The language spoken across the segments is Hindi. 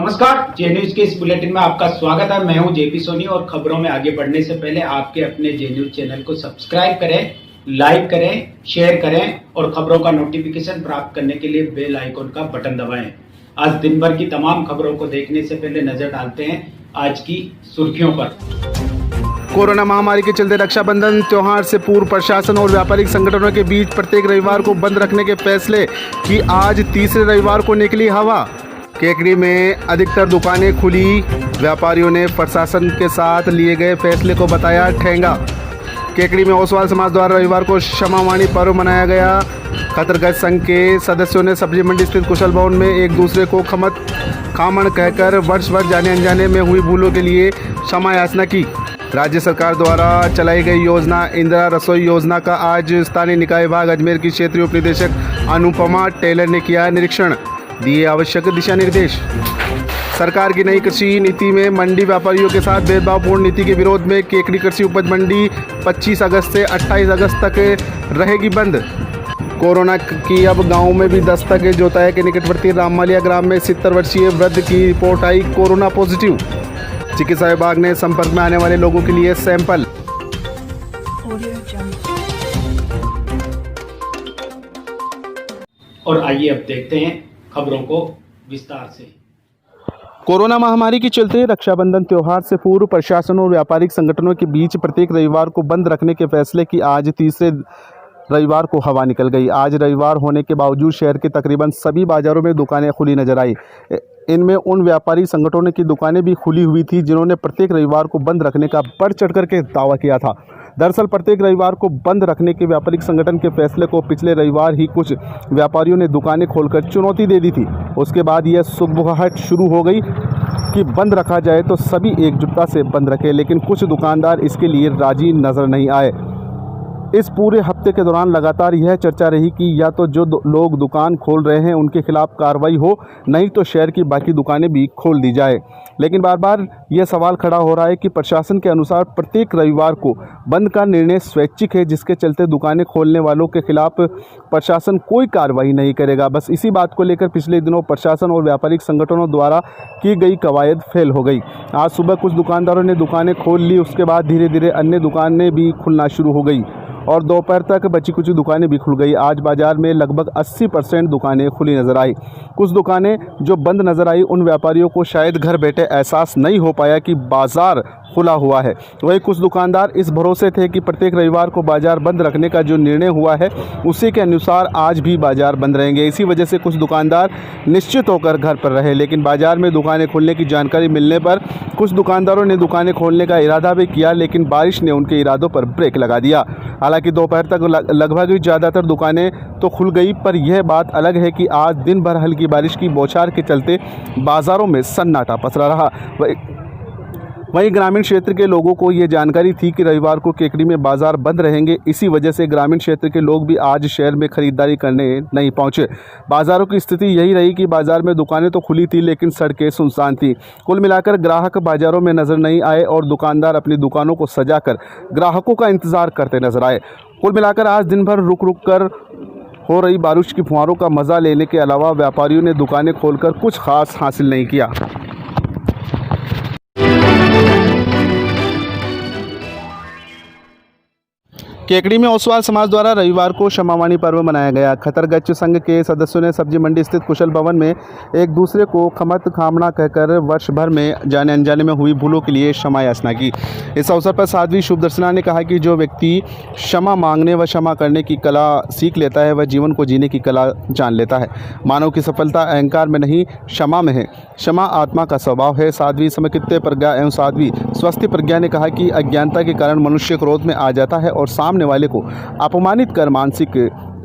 नमस्कार, जे न्यूज के इस बुलेटिन में आपका स्वागत है। मैं हूं जेपी सोनी और खबरों में आगे बढ़ने से पहले आपके अपने जे न्यूज चैनल को सब्सक्राइब करें, लाइक करें, शेयर करें और खबरों का नोटिफिकेशन प्राप्त करने के लिए बेल आइकन का बटन दबाएं। आज दिन भर की तमाम खबरों को देखने से पहले नजर डालते हैं आज की सुर्खियों पर। कोरोना महामारी के चलते रक्षाबंधन त्योहार से पूर्व प्रशासन और व्यापारिक संगठनों के बीच प्रत्येक रविवार को बंद रखने के फैसले की आज तीसरे रविवार को निकली हवा। केकड़ी में अधिकतर दुकानें खुली, व्यापारियों ने प्रशासन के साथ लिए गए फैसले को बताया ठेंगा। केकड़ी में ओसवाल समाज द्वारा रविवार को क्षमावाणी पर्व मनाया गया। खतरगंज संघ के सदस्यों ने सब्जी मंडी स्थित कुशल भवन में एक दूसरे को खामण कहकर वर्ष भर जाने अनजाने में हुई भूलों के लिए क्षमा याचना की। राज्य सरकार द्वारा चलाई गई योजना इंदिरा रसोई योजना का आज स्थानीय निकाय विभाग अजमेर की क्षेत्रीय उप निदेशक अनुपमा टेलर ने किया निरीक्षण, दिए आवश्यक दिशा निर्देश। सरकार की नई कृषि नीति में मंडी व्यापारियों के साथ भेदभावपूर्ण नीति के विरोध में केकड़ी कृषि उपज मंडी 25 अगस्त से 28 अगस्त तक रहेगी बंद। कोरोना की अब गांव में भी दस्तक है। जोताया के निकटवर्ती राममालिया ग्राम में 70 वर्षीय वृद्ध की रिपोर्ट आई कोरोना पॉजिटिव। चिकित्सा विभाग ने संपर्क में आने वाले लोगों के लिए सैंपल। और आइए अब देखते हैं खबरों को विस्तार से। कोरोना महामारी के चलते रक्षाबंधन त्योहार से पूर्व प्रशासन और व्यापारिक संगठनों के बीच प्रत्येक रविवार को बंद रखने के फैसले की आज तीसरे रविवार को हवा निकल गई। आज रविवार होने के बावजूद शहर के तकरीबन सभी बाजारों में दुकानें खुली नजर आई। इनमें उन व्यापारी संगठनों की दुकानें भी खुली हुई थी जिन्होंने प्रत्येक रविवार को बंद रखने का बढ़ चढ़ करके दावा किया था। दरअसल प्रत्येक रविवार को बंद रखने के व्यापारिक संगठन के फैसले को पिछले रविवार ही कुछ व्यापारियों ने दुकानें खोलकर चुनौती दे दी थी। उसके बाद यह सुगबुगाहट शुरू हो गई कि बंद रखा जाए तो सभी एकजुटता से बंद रखें, लेकिन कुछ दुकानदार इसके लिए राजी नजर नहीं आए। इस पूरे हफ्ते के दौरान लगातार यह चर्चा रही कि या तो जो लोग दुकान खोल रहे हैं उनके खिलाफ कार्रवाई हो, नहीं तो शहर की बाकी दुकानें भी खोल दी जाए। लेकिन बार बार यह सवाल खड़ा हो रहा है कि प्रशासन के अनुसार प्रत्येक रविवार को बंद का निर्णय स्वैच्छिक है, जिसके चलते दुकानें खोलने वालों के खिलाफ प्रशासन कोई कार्रवाई नहीं करेगा। बस इसी बात को लेकर पिछले दिनों प्रशासन और व्यापारिक संगठनों द्वारा की गई कवायद फेल हो गई। आज सुबह कुछ दुकानदारों ने दुकानें खोल ली, उसके बाद धीरे धीरे अन्य दुकानें भी खुलना शुरू हो गई और दोपहर तक बची कुछ दुकानें भी खुल गई। आज बाजार में लगभग 80% दुकानें खुली नजर आई। कुछ दुकानें जो बंद नजर आई उन व्यापारियों को शायद घर बैठे एहसास नहीं हो पाया कि बाजार खुला हुआ है। वहीं कुछ दुकानदार इस भरोसे थे कि प्रत्येक रविवार को बाजार बंद रखने का जो निर्णय हुआ है उसी के अनुसार आज भी बाजार बंद रहेंगे। इसी वजह से कुछ दुकानदार निश्चित होकर घर पर रहे, लेकिन बाजार में दुकानें खुलने की जानकारी मिलने पर कुछ दुकानदारों ने दुकानें खोलने का इरादा भी किया, लेकिन बारिश ने उनके इरादों पर ब्रेक लगा दिया। हालांकि दोपहर तक लगभग ज़्यादातर दुकानें तो खुल गई, पर यह बात अलग है कि आज दिन भर हल्की बारिश की बौछार के चलते बाज़ारों में सन्नाटा पसरा रहा। वहीं ग्रामीण क्षेत्र के लोगों को ये जानकारी थी कि रविवार को केकड़ी में बाजार बंद रहेंगे। इसी वजह से ग्रामीण क्षेत्र के लोग भी आज शहर में खरीदारी करने नहीं पहुंचे। बाजारों की स्थिति यही रही कि बाजार में दुकानें तो खुली थी, लेकिन सड़कें सुनसान थी। कुल मिलाकर ग्राहक बाजारों में नजर नहीं आए और दुकानदार अपनी दुकानों को सजाकर ग्राहकों का इंतजार करते नजर आए। कुल मिलाकर आज दिन भर रुक रुक कर हो रही बारिश की फुहारों का मजा लेने के अलावा व्यापारियों ने दुकानें खोलकर कुछ खास हासिल नहीं किया। केकड़ी में ओसवाल समाज द्वारा रविवार को क्षमावाणी पर्व मनाया गया। खतरगंज संघ के सदस्यों ने सब्जी मंडी स्थित कुशल भवन में एक दूसरे को खामण कहकर वर्ष भर में जाने अनजाने में हुई भूलों के लिए क्षमा याचना की। इस अवसर पर साध्वी शुभदर्शना ने कहा कि जो व्यक्ति क्षमा मांगने व क्षमा करने की कला सीख लेता है वह जीवन को जीने की कला जान लेता है। मानव की सफलता अहंकार में नहीं, क्षमा में है। क्षमा आत्मा का स्वभाव है। साध्वी समकृत्य प्रज्ञा एवं साध्वी स्वस्थ प्रज्ञा ने कहा कि अज्ञानता के कारण मनुष्य क्रोध में आ जाता है और सामने वाले को अपमानित कर मानसिक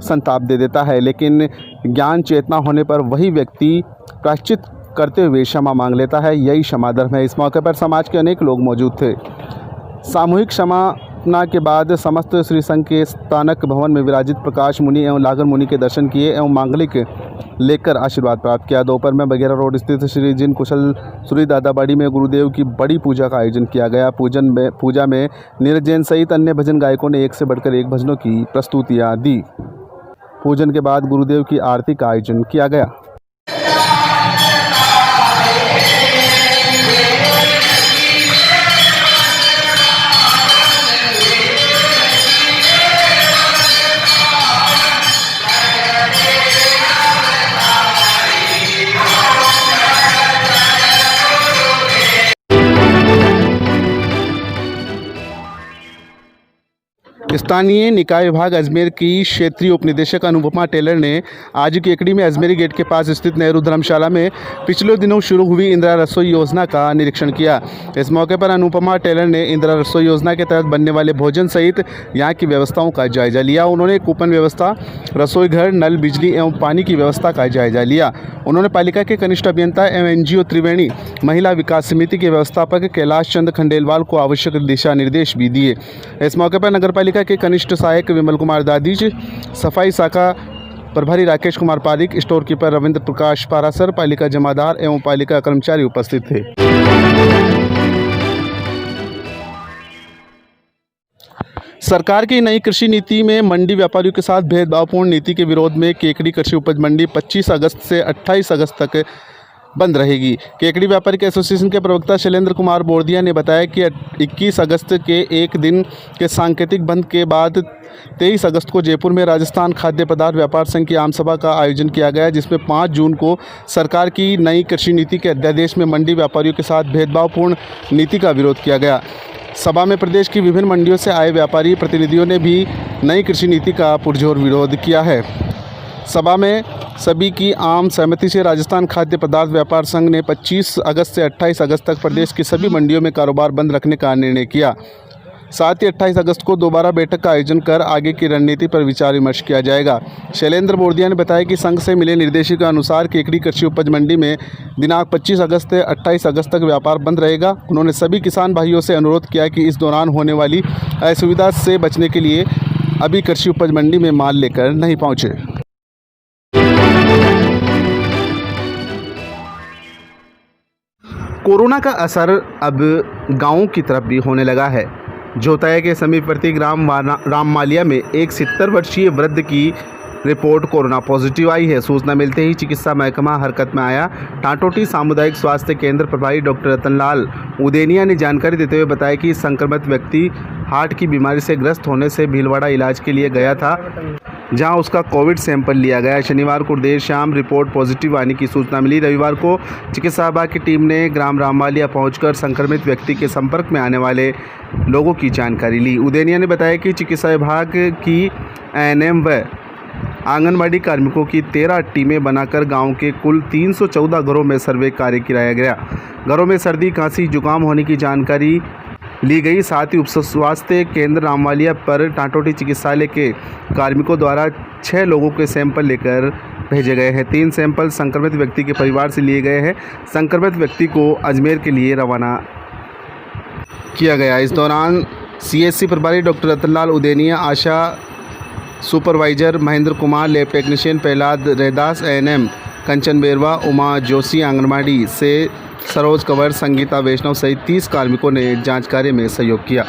संताप दे देता है, लेकिन ज्ञान चेतना होने पर वही व्यक्ति प्रायश्चित करते हुए क्षमा मांग लेता है। यही क्षमा धर्म है। इस मौके पर समाज के अनेक लोग मौजूद थे। सामूहिक क्षमा के बाद समस्त श्री संघ के स्थानक भवन में विराजित प्रकाश मुनि एवं लागर मुनि के दर्शन किए एवं मांगलिक लेकर आशीर्वाद प्राप्त किया। दोपहर में बघेरा रोड स्थित श्री जिन कुशल सूरी दादाबाड़ी में गुरुदेव की बड़ी पूजा का आयोजन किया गया। पूजा में नीरज जैन सहित अन्य भजन गायकों ने एक से बढ़कर एक भजनों की प्रस्तुतियाँ दी। पूजन के बाद गुरुदेव की आरती का आयोजन किया गया। स्थानीय निकाय विभाग अजमेर की क्षेत्रीय उपनिदेशक अनुपमा टेलर ने आज केकड़ी में अजमेरी गेट के पास स्थित नेहरू धर्मशाला में पिछले दिनों शुरू हुई इंदिरा रसोई योजना का निरीक्षण किया। इस मौके पर अनुपमा टेलर ने इंदिरा रसोई योजना के तहत बनने वाले भोजन सहित यहाँ की व्यवस्थाओं का जायजा लिया। उन्होंने कूपन व्यवस्था, रसोई घर, नल, बिजली एवं पानी की व्यवस्था का जायजा लिया। उन्होंने पालिका के कनिष्ठ अभियंता एवं एनजीओ त्रिवेणी महिला विकास समिति के व्यवस्थापक कैलाश चंद खंडेलवाल को आवश्यक दिशा निर्देश भी दिए। इस मौके पर नगरपालिका के कनिष्ठ सहायक विमल कुमार दादीज, सफाई शाखा प्रभारी राकेश कुमार पारिक, स्टोर कीपर रविंद्र प्रकाश पारासर, पालिका जमादार एवं पालिका कर्मचारी उपस्थित थे। सरकार की नई कृषि नीति में मंडी व्यापारियों के साथ भेदभावपूर्ण नीति के विरोध में केकड़ी कृषि उपज मंडी 25 अगस्त से 28 अगस्त तक बंद रहेगी। केकड़ी व्यापारिक एसोसिएशन के प्रवक्ता शैलेंद्र कुमार बोर्दिया ने बताया कि 21 अगस्त के एक दिन के सांकेतिक बंद के बाद 23 अगस्त को जयपुर में राजस्थान खाद्य पदार्थ व्यापार संघ की आम सभा का आयोजन किया गया, जिसमें 5 जून को सरकार की नई कृषि नीति के अध्यादेश में मंडी व्यापारियों के साथ भेदभावपूर्ण नीति का विरोध किया गया। सभा में प्रदेश की विभिन्न मंडियों से आए व्यापारी प्रतिनिधियों ने भी नई कृषि नीति का पुरजोर विरोध किया है। सभा में सभी की आम सहमति से राजस्थान खाद्य पदार्थ व्यापार संघ ने 25 अगस्त से 28 अगस्त तक प्रदेश की सभी मंडियों में कारोबार बंद रखने का निर्णय किया। साथ ही 28 अगस्त को दोबारा बैठक का आयोजन कर आगे की रणनीति पर विचार विमर्श किया जाएगा। शैलेंद्र बोर्दिया ने बताया कि संघ से मिले निर्देशों के अनुसार केकड़ी कृषि उपज मंडी में दिनांक 25 अगस्त से 28 अगस्त तक व्यापार बंद रहेगा। उन्होंने सभी किसान भाइयों से अनुरोध किया कि इस दौरान होने वाली असुविधा से बचने के लिए अभी कृषि उपज मंडी में माल लेकर नहीं पहुँचे। कोरोना का असर अब गाँवों की तरफ भी होने लगा है। जोताया के समीपवर्ती ग्राम राममालिया में एक 70 वर्षीय वृद्ध की रिपोर्ट कोरोना पॉजिटिव आई है। सूचना मिलते ही चिकित्सा महकमा हरकत में आया। टाटोटी सामुदायिक स्वास्थ्य केंद्र प्रभारी डॉक्टर रतनलाल उदेनिया ने जानकारी देते हुए बताया कि संक्रमित व्यक्ति हार्ट की बीमारी से ग्रस्त होने से भीलवाड़ा इलाज के लिए गया था, जहां उसका कोविड सैंपल लिया गया। शनिवार को देर शाम रिपोर्ट पॉजिटिव आने की सूचना मिली। रविवार को चिकित्सा विभाग की टीम ने ग्राम राममालिया पहुंचकर संक्रमित व्यक्ति के संपर्क में आने वाले लोगों की जानकारी ली। उदेनिया ने बताया कि चिकित्सा विभाग की एएनएम व आंगनबाड़ी कार्मिकों की 13 टीमें बनाकर गांव के कुल 314 घरों में सर्वे कार्य कराया गया। घरों में सर्दी, खांसी, जुकाम होने की जानकारी ली गई। साथ ही उप स्वास्थ्य केंद्र राममालिया पर टाटोटी चिकित्सालय के कार्मिकों द्वारा 6 लोगों के सैंपल लेकर भेजे गए हैं। 3 सैंपल संक्रमित व्यक्ति के परिवार से लिए गए हैं। संक्रमित व्यक्ति को अजमेर के लिए रवाना किया गया। इस दौरान सीएचसी प्रभारी doctor Ratanlal Udeniya, ASHA supervisor Mahendra Kumar, lab technician Prahlad Raidas, ANM Kanchan Berwa, Uma Joshi, anganwadi से सरोज कंवर, संगीता वैष्णव सहित 30 कार्मिकों ने जांच कार्य में सहयोग किया।